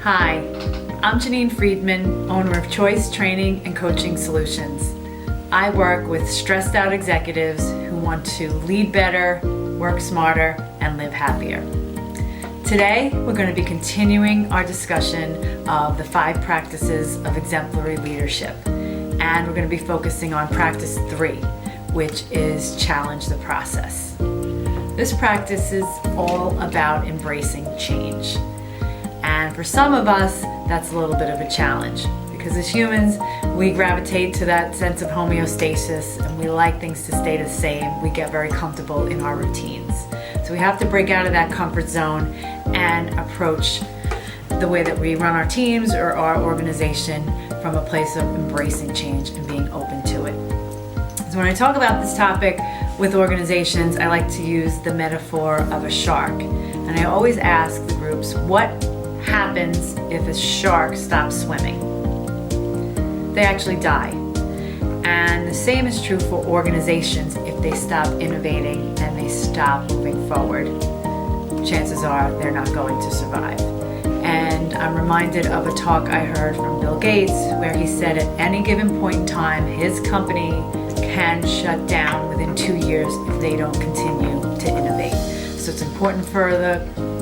Hi, I'm Janine Friedman, owner of Choice Training and Coaching Solutions. I work with stressed out executives who want to lead better, work smarter, and live happier. Today, we're going to be continuing our discussion of the 5 practices of exemplary leadership. And we're going to be focusing on practice 3, which is challenge the process. This practice is all about embracing change. And for some of us, that's a little bit of a challenge because as humans, we gravitate to that sense of homeostasis and we like things to stay the same. We get very comfortable in our routines. So we have to break out of that comfort zone and approach the way that we run our teams or our organization from a place of embracing change and being open to it. So when I talk about this topic with organizations, I like to use the metaphor of a shark. And I always ask the groups, what happens if a shark stops swimming? They actually die. And the same is true for organizations. If they stop innovating and they stop moving forward, chances are they're not going to survive. And I'm reminded of a talk I heard from Bill Gates where he said at any given point in time, his company can shut down within 2 years if they don't continue to innovate. So it's important for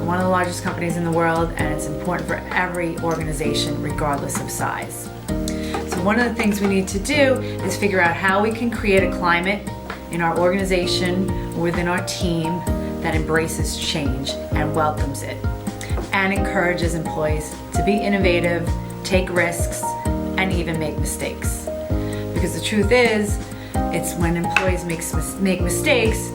one of the largest companies in the world, and it's important for every organization regardless of size. So one of the things we need to do is figure out how we can create a climate in our organization, within our team, that embraces change and welcomes it and encourages employees to be innovative, take risks, and even make mistakes. Because the truth is, it's when employees make mistakes,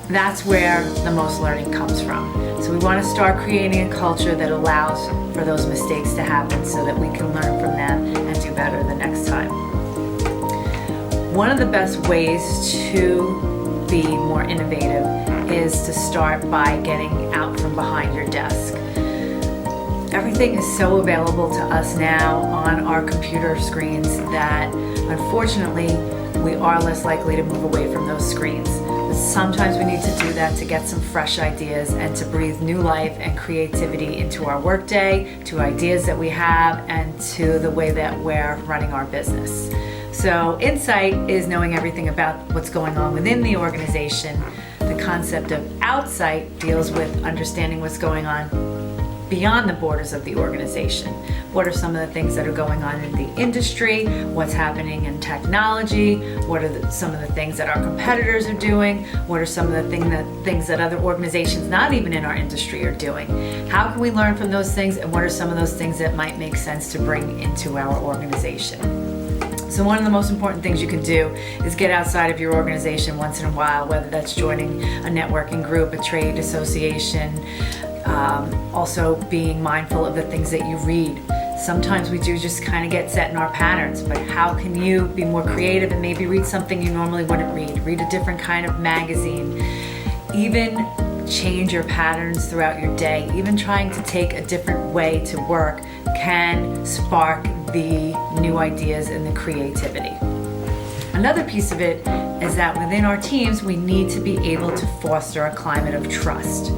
that's where the most learning comes from. So we want to start creating a culture that allows for those mistakes to happen so that we can learn from them and do better the next time. One of the best ways to be more innovative is to start by getting out from behind your desk. Everything is so available to us now on our computer screens that unfortunately we are less likely to move away from those screens. But sometimes we need to do that to get some fresh ideas and to breathe new life and creativity into our workday, to ideas that we have, and to the way that we're running our business. So insight is knowing everything about what's going on within the organization. The concept of outsight deals with understanding what's going on beyond the borders of the organization. What are some of the things that are going on in the industry? What's happening in technology? What are some of the things that our competitors are doing? What are some of the things that other organizations not even in our industry are doing? How can we learn from those things, and what are some of those things that might make sense to bring into our organization? So one of the most important things you can do is get outside of your organization once in a while, whether that's joining a networking group, a trade association, also being mindful of the things that you read. Sometimes we do just kind of get set in our patterns, but how can you be more creative and maybe read something you normally wouldn't read? Read a different kind of magazine. Even change your patterns throughout your day. Even trying to take a different way to work can spark the new ideas and the creativity. Another piece of it is that within our teams, we need to be able to foster a climate of trust.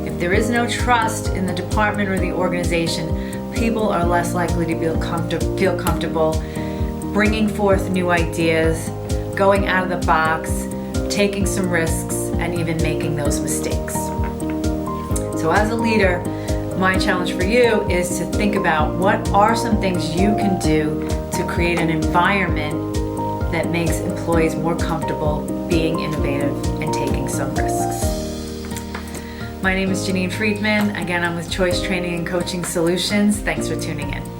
If there is no trust in the department or the organization, people are less likely to feel comfortable bringing forth new ideas, going out of the box, taking some risks, and even making those mistakes. So as a leader, my challenge for you is to think about what are some things you can do to create an environment that makes employees more comfortable being innovative and taking some risks. My name is Janine Friedman. Again, I'm with Choice Training and Coaching Solutions. Thanks for tuning in.